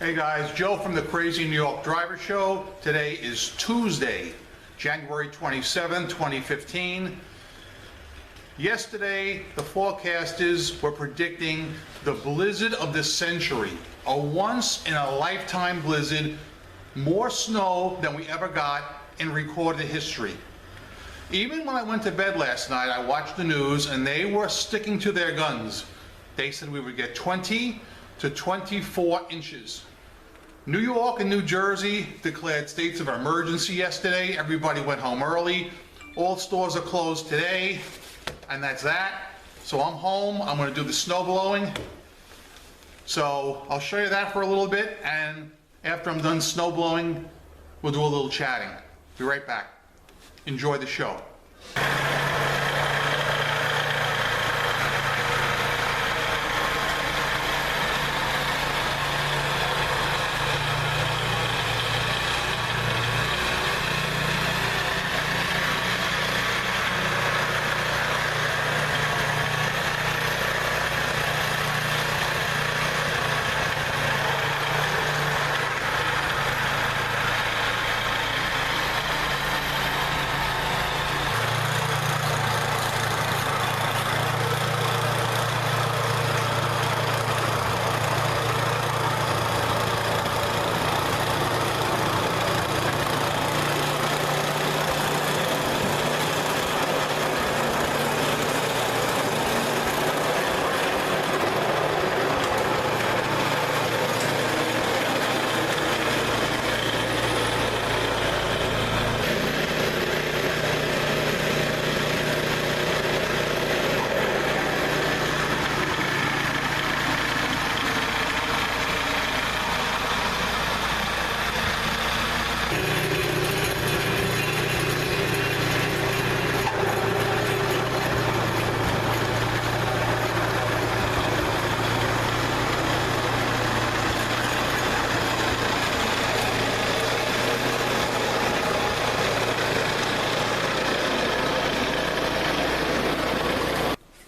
Hey guys, Joe from the Crazy New York Driver Show. Today is Tuesday, January 27, 2015. Yesterday, the forecasters were predicting the blizzard of the century, a once-in-a-lifetime blizzard, more snow than we ever got in recorded history. Even when I went to bed last night, I watched the news and they were sticking to their guns. They said we would get 20 to 24 inches. New York and New Jersey declared states of emergency yesterday. Everybody went home early. All stores are closed today, and that's that. So I'm home. I'm going to do the snow blowing. So I'll show you that for a little bit, and after I'm done snow blowing, we'll do a little chatting. Be right back. Enjoy the show.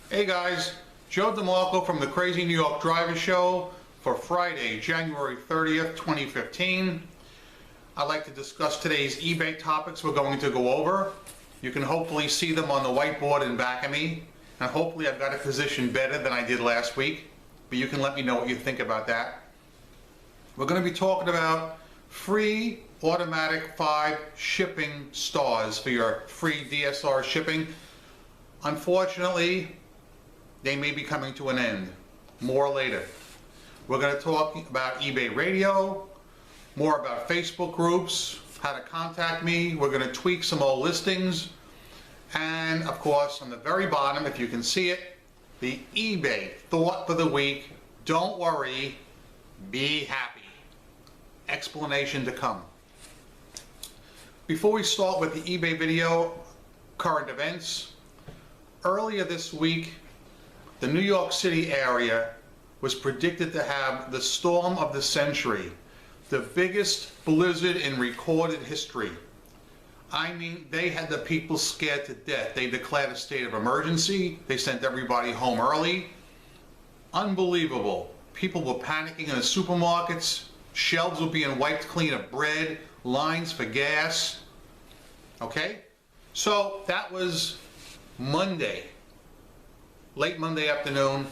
Hey guys, Joe DeMarco from the Crazy New York Driver Show for Friday, January 30th, 2015. I'd like to discuss today's eBay topics we're going to go over. You can hopefully see them on the whiteboard in back of me, and hopefully I've got it positioned better than I did last week, but you can let me know what you think about that. We're going to be talking about free automatic 5 shipping stars for your free DSR shipping. Unfortunately, they may be coming to an end. More later. We're going to talk about eBay radio, more about Facebook groups, how to contact me. We're going to tweak some old listings. And of course, on the very bottom, if you can see it, the eBay thought for the week. Don't worry, be happy. Explanation to come. Before we start with the eBay video, current events. Earlier this week, the New York City area was predicted to have the storm of the century, the biggest blizzard in recorded history. I mean, they had the people scared to death. They declared a state of emergency. They sent everybody home early. Unbelievable. People were panicking in the supermarkets. Shelves were being wiped clean of bread, lines for gas. Okay? So that was Monday. Late Monday afternoon.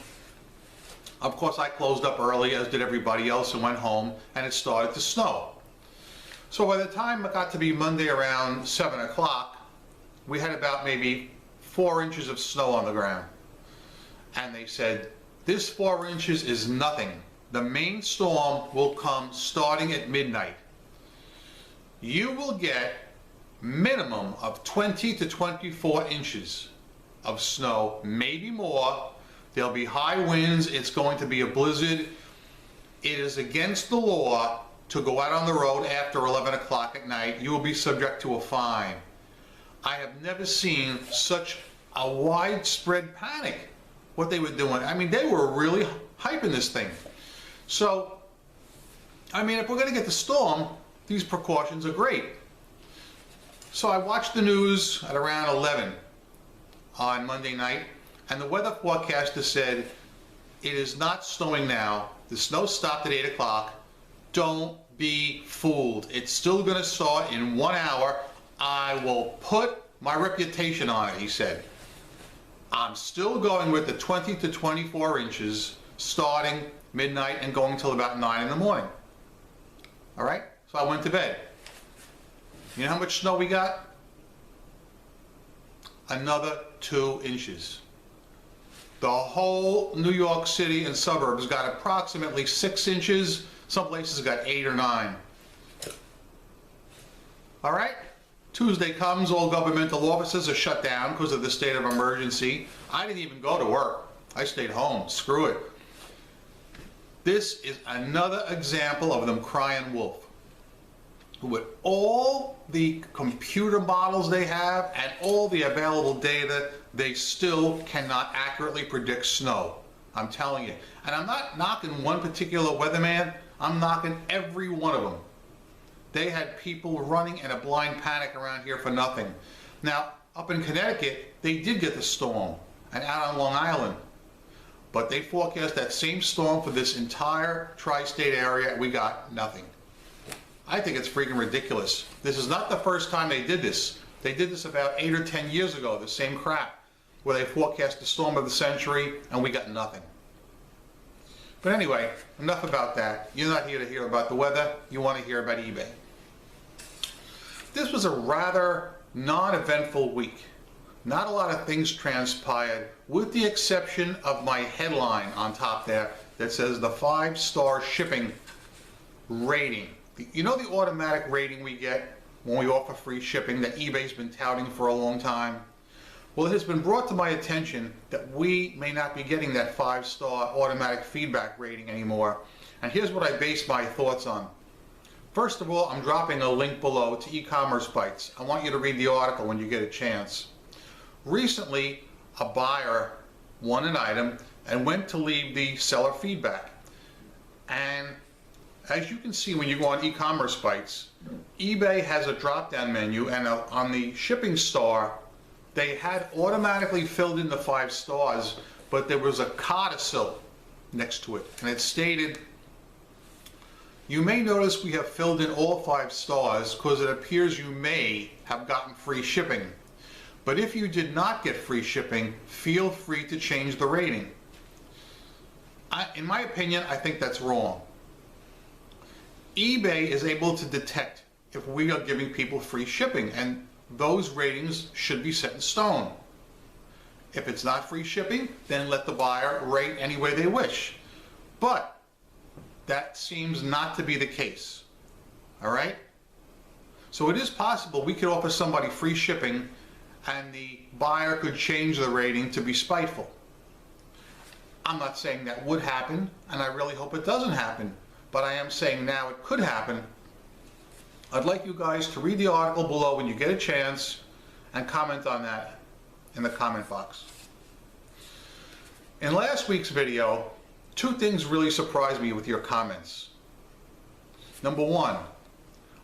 Of course, I closed up early, as did everybody else, and went home, and it started to snow. So by the time it got to be Monday around 7 o'clock, we had about maybe 4 inches of snow on the ground. And they said, this 4 inches is nothing. The main storm will come starting at midnight. You will get minimum of 20 to 24 inches of snow, maybe more. There'll be high winds. It's going to be a blizzard. It is against the law to go out on the road after 11 o'clock at night. You will be subject to a fine. I have never seen such a widespread panic, what they were doing. I mean, they were really hyping this thing. So, I mean, if we're going to get the storm, these precautions are great. So I watched the news at around 11 on Monday night, and the weather forecaster said it is not snowing now. The snow stopped at 8 o'clock. Don't be fooled. It's still going to start in 1 hour. I will put my reputation on it, he said. I'm still going with the 20 to 24 inches starting midnight and going till about 9 in the morning. All right, so I went to bed. You know how much snow we got? Another 2 inches. The whole New York City and suburbs got approximately 6 inches. Some places got 8 or 9. All right? Tuesday comes, all governmental offices are shut down because of the state of emergency. I didn't even go to work. I stayed home. Screw it. This is another example of them crying wolf. With all the computer models they have and all the available data, they still cannot accurately predict snow. I'm telling you. And I'm not knocking one particular weatherman. I'm knocking every one of them. They had people running in a blind panic around here for nothing. Now, up in Connecticut, they did get the storm, and out on Long Island. But they forecast that same storm for this entire tri-state area, and we got nothing. I think it's freaking ridiculous. This is not the first time they did this. They did this about 8 or 10 years ago, the same crap, where they forecast the storm of the century, and we got nothing. But anyway, enough about that. You're not here to hear about the weather. You want to hear about eBay. This was a rather non-eventful week. Not a lot of things transpired, with the exception of my headline on top there that says the 5-star shipping rating. You know the automatic rating we get when we offer free shipping that eBay's been touting for a long time? Well, it has been brought to my attention that we may not be getting that 5-star automatic feedback rating anymore. And here's what I base my thoughts on. First of all, I'm dropping a link below to e-commerce bites. I want you to read the article when you get a chance. Recently, a buyer won an item and went to leave the seller feedback. And as you can see when you go on e-commerce bites, eBay has a drop-down menu, and on the shipping star, they had automatically filled in the 5 stars, but there was a codicil next to it, and it stated, "You may notice we have filled in all 5 stars because it appears you may have gotten free shipping. But if you did not get free shipping, feel free to change the rating." In my opinion, I think that's wrong. eBay is able to detect if we are giving people free shipping, and those ratings should be set in stone. If it's not free shipping, then let the buyer rate any way they wish. But that seems not to be the case. All right? So it is possible we could offer somebody free shipping and the buyer could change the rating to be spiteful. I'm not saying that would happen, and I really hope it doesn't happen, but I am saying now it could happen. I'd like you guys to read the article below when you get a chance and comment on that in the comment box. In last week's video, 2 things really surprised me with your comments. Number 1,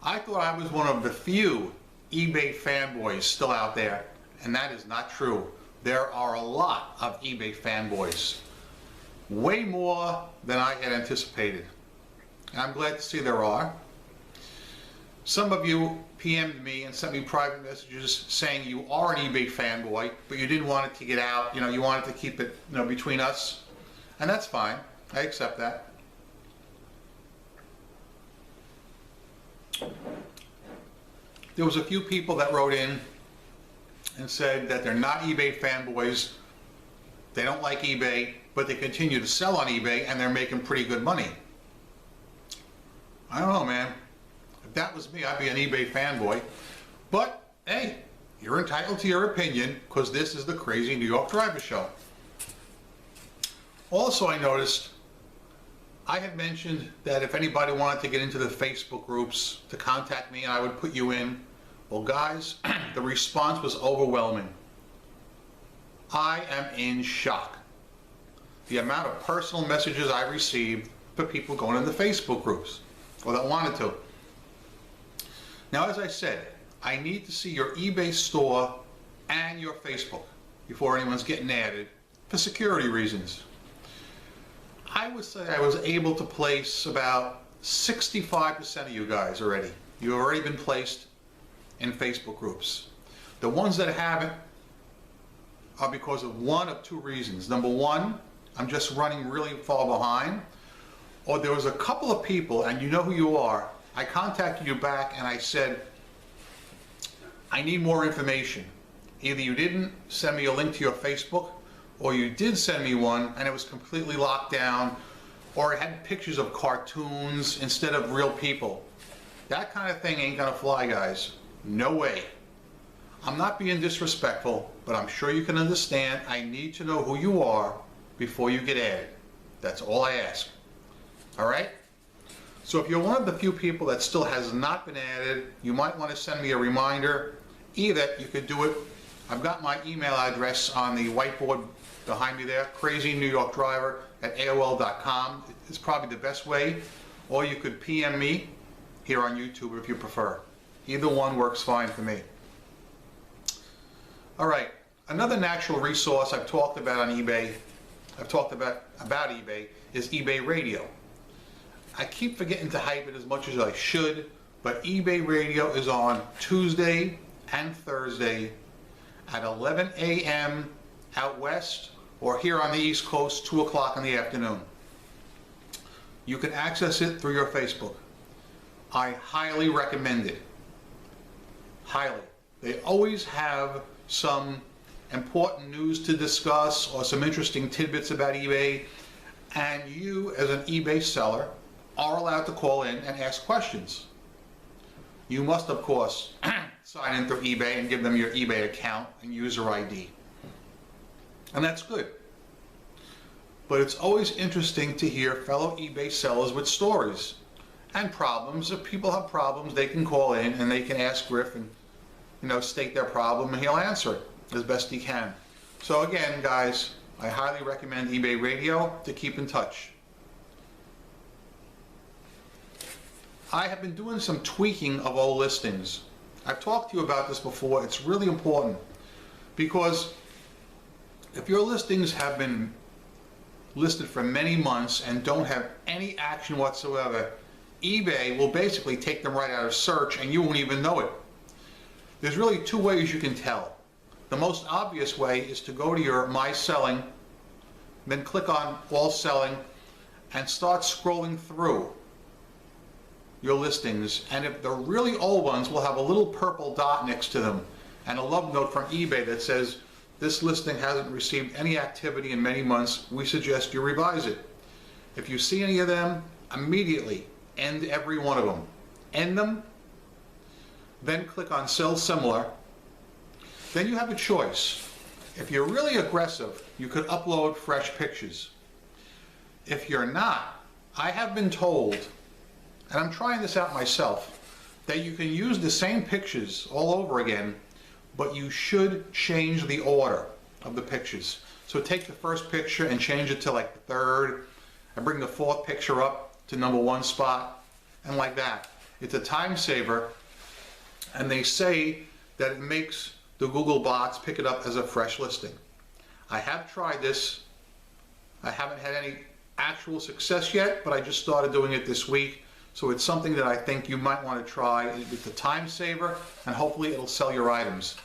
I thought I was one of the few eBay fanboys still out there, and that is not true. There are a lot of eBay fanboys. Way more than I had anticipated. And I'm glad to see there are. Some of you PM'd me and sent me private messages saying you are an eBay fanboy, but you didn't want it to get out. You wanted to keep it, between us. And that's fine. I accept that. There was a few people that wrote in and said that they're not eBay fanboys. They don't like eBay, but they continue to sell on eBay and they're making pretty good money. I don't know, man. If that was me, I'd be an eBay fanboy. But, hey, you're entitled to your opinion because this is the Crazy New York Driver Show. Also, I noticed I had mentioned that if anybody wanted to get into the Facebook groups to contact me and I would put you in. Well, guys, the response was overwhelming. I am in shock. The amount of personal messages I received for people going in the Facebook groups, or that wanted to. Now, as I said, I need to see your eBay store and your Facebook before anyone's getting added for security reasons. I would say I was able to place about 65% of you guys already. You've already been placed in Facebook groups. The ones that haven't are because of one of two reasons. Number one, I'm just running really far behind, or there was a couple of people, and you know who you are, I contacted you back and I said, I need more information. Either you didn't send me a link to your Facebook, or you did send me one and it was completely locked down, or it had pictures of cartoons instead of real people. That kind of thing ain't gonna fly, guys. No way. I'm not being disrespectful, but I'm sure you can understand I need to know who you are before you get added. That's all I ask. All right? So if you're one of the few people that still has not been added, you might want to send me a reminder. Either you could do it, I've got my email address on the whiteboard behind me there, crazeenydriver@AOL.com. It's probably the best way. Or you could PM me here on YouTube if you prefer. Either one works fine for me. All right, another natural resource I've talked about on eBay, I've talked about eBay, is eBay Radio. I keep forgetting to hype it as much as I should, but eBay Radio is on Tuesday and Thursday at 11 a.m. out west, or here on the East Coast, 2 o'clock in the afternoon. You can access it through your Facebook. I highly recommend it. Highly. They always have some important news to discuss or some interesting tidbits about eBay, and you as an eBay seller are allowed to call in and ask questions. You must, of course, sign in through eBay and give them your eBay account and user ID. And that's good. But it's always interesting to hear fellow eBay sellers with stories and problems. If people have problems, they can call in and they can ask Griff and, state their problem, and he'll answer it as best he can. So again, guys, I highly recommend eBay Radio to keep in touch. I have been doing some tweaking of old listings. I've talked to you about this before. It's really important because if your listings have been listed for many months and don't have any action whatsoever, eBay will basically take them right out of search and you won't even know it. There's really two ways you can tell. The most obvious way is to go to your My Selling, then click on All Selling and start scrolling through your listings, and if the really old ones will have a little purple dot next to them and a love note from eBay that says this listing hasn't received any activity in many months, we suggest you revise it. If you see any of them, immediately end every one of them. End them, then click on Sell Similar. Then you have a choice. If you're really aggressive, you could upload fresh pictures. If you're not, I have been told, and I'm trying this out myself, that you can use the same pictures all over again, but you should change the order of the pictures. So take the first picture and change it to like the third, and bring the fourth picture up to #1 spot, and like that. It's a time saver, and they say that it makes the Google bots pick it up as a fresh listing. I have tried this. I haven't had any actual success yet, but I just started doing it this week. So it's something that I think you might want to try. It's a time saver, and hopefully it'll sell your items.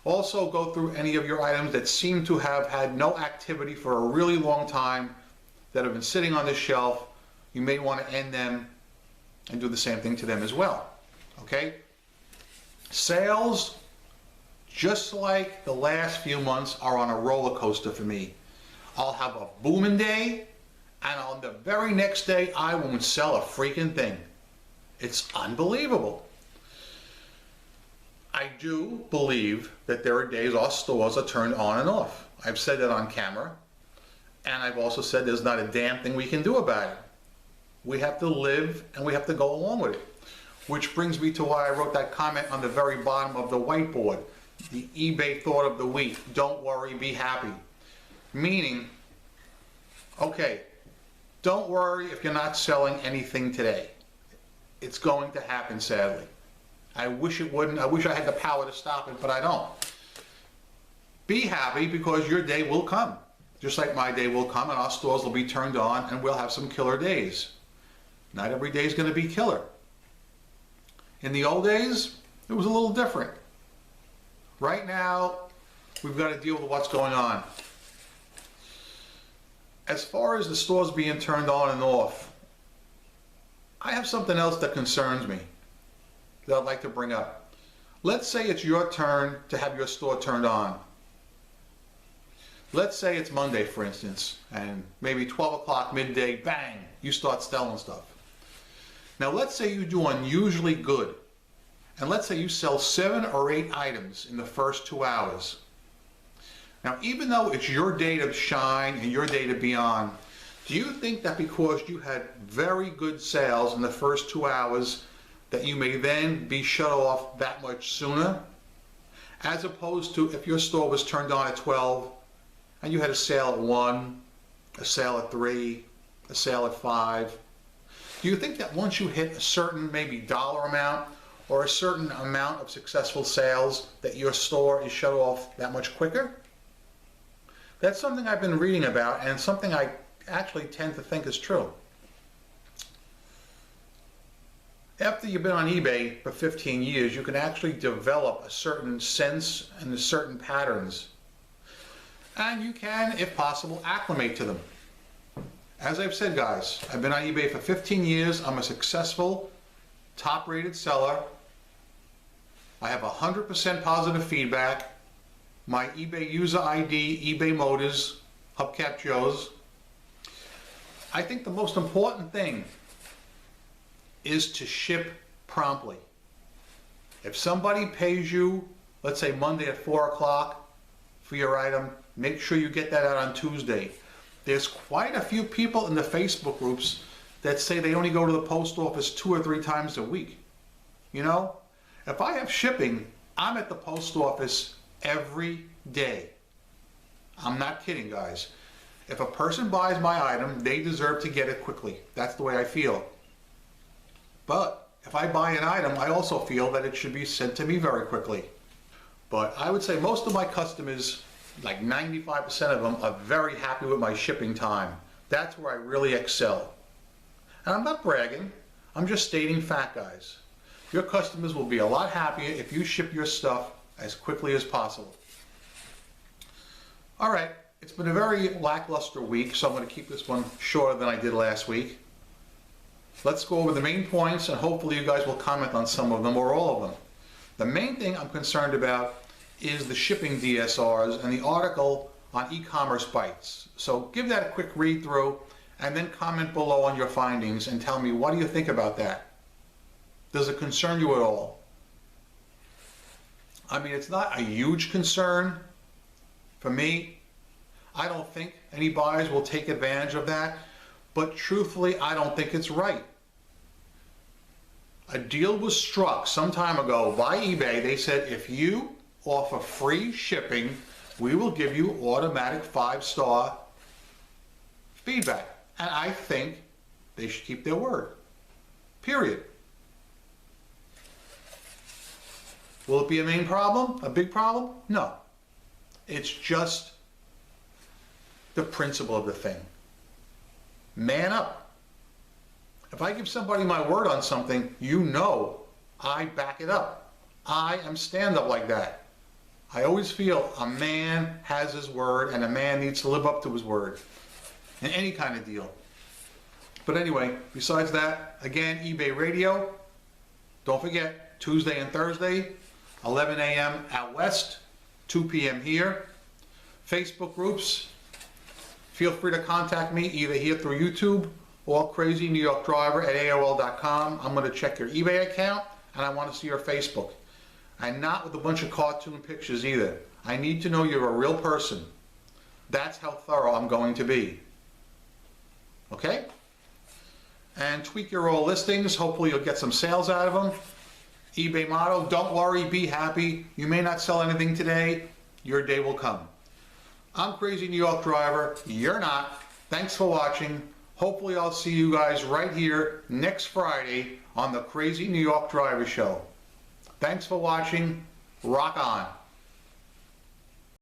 Also, go through any of your items that seem to have had no activity for a really long time, that have been sitting on the shelf. You may want to end them and do the same thing to them as well. Okay? Sales, just like the last few months, are on a roller coaster for me. I'll have a booming day, and on the very next day, I won't sell a freaking thing. It's unbelievable. I do believe that there are days our stores are turned on and off. I've said that on camera, and I've also said there's not a damn thing we can do about it. We have to live, and we have to go along with it. Which brings me to why I wrote that comment on the very bottom of the whiteboard. The eBay thought of the week: don't worry, be happy. Meaning, okay, don't worry if you're not selling anything today. It's going to happen, sadly. I wish it wouldn't. I wish I had the power to stop it, but I don't. Be happy, because your day will come. Just like my day will come, and our stores will be turned on, and we'll have some killer days. Not every day is going to be killer. In the old days, it was a little different. Right now, we've got to deal with what's going on. As far as the stores being turned on and off, I have something else that concerns me that I'd like to bring up. Let's say it's your turn to have your store turned on. Let's say it's Monday, for instance, and maybe 12 o'clock, midday, bang, you start selling stuff. Now let's say you do unusually good, and let's say you sell 7 or 8 items in the first 2 hours. Now, even though it's your day to shine and your day to be on, do you think that because you had very good sales in the first 2 hours that you may then be shut off that much sooner? As opposed to if your store was turned on at 12 and you had a sale at 1, a sale at 3, a sale at 5. Do you think that once you hit a certain maybe dollar amount or a certain amount of successful sales that your store is shut off that much quicker? That's something I've been reading about and something I actually tend to think is true. After you've been on eBay for 15 years, you can actually develop a certain sense and certain patterns. And you can, if possible, acclimate to them. As I've said, guys, I've been on eBay for 15 years. I'm a successful, top-rated seller. I have 100% positive feedback. My eBay user ID, eBay Motors, Hubcap Joe's. I think the most important thing is to ship promptly. If somebody pays you, let's say Monday at 4 o'clock for your item, make sure you get that out on Tuesday. There's quite a few people in the Facebook groups that say they only go to the post office 2 or 3 times a week. You know, if I have shipping, I'm at the post office every day. I'm not kidding, guys. If a person buys my item, they deserve to get it quickly. That's the way I feel. But if I buy an item, I also feel that it should be sent to me very quickly. But I would say most of my customers, like 95% of them, are very happy with my shipping time. That's where I really excel. And I'm not bragging, I'm just stating fact, guys. Your customers will be a lot happier if you ship your stuff as quickly as possible. All right, it's been a very lackluster week, so I'm going to keep this one shorter than I did last week. Let's go over the main points, and hopefully you guys will comment on some of them or all of them. The main thing I'm concerned about is the shipping DSRs and the article on e-commerce bites. So give that a quick read through and then comment below on your findings and tell me, what do you think about that? Does it concern you at all? I mean, it's not a huge concern for me. I don't think any buyers will take advantage of that, but truthfully, I don't think it's right. A deal was struck some time ago by eBay. They said, if you offer free shipping, we will give you automatic 5-star feedback. And I think they should keep their word. Period. Will it be a main problem? A big problem? No. It's just the principle of the thing. Man up. If I give somebody my word on something, you know I back it up. I am stand-up like that. I always feel a man has his word and a man needs to live up to his word in any kind of deal. But anyway, besides that, again, eBay Radio. Don't forget, Tuesday and Thursday, 11 a.m. out west, 2 p.m. here. Facebook groups. Feel free to contact me either here through YouTube or crazeenydriver@aol.com. I'm going to check your eBay account and I want to see your Facebook. And not with a bunch of cartoon pictures either. I need to know you're a real person. That's how thorough I'm going to be. Okay? And tweak your old listings. Hopefully you'll get some sales out of them. eBay motto, don't worry, be happy. You may not sell anything today. Your day will come. I'm Crazy New York Driver. You're not. Thanks for watching. Hopefully I'll see you guys right here next Friday on the Crazy New York Driver Show. Thanks for watching. Rock on.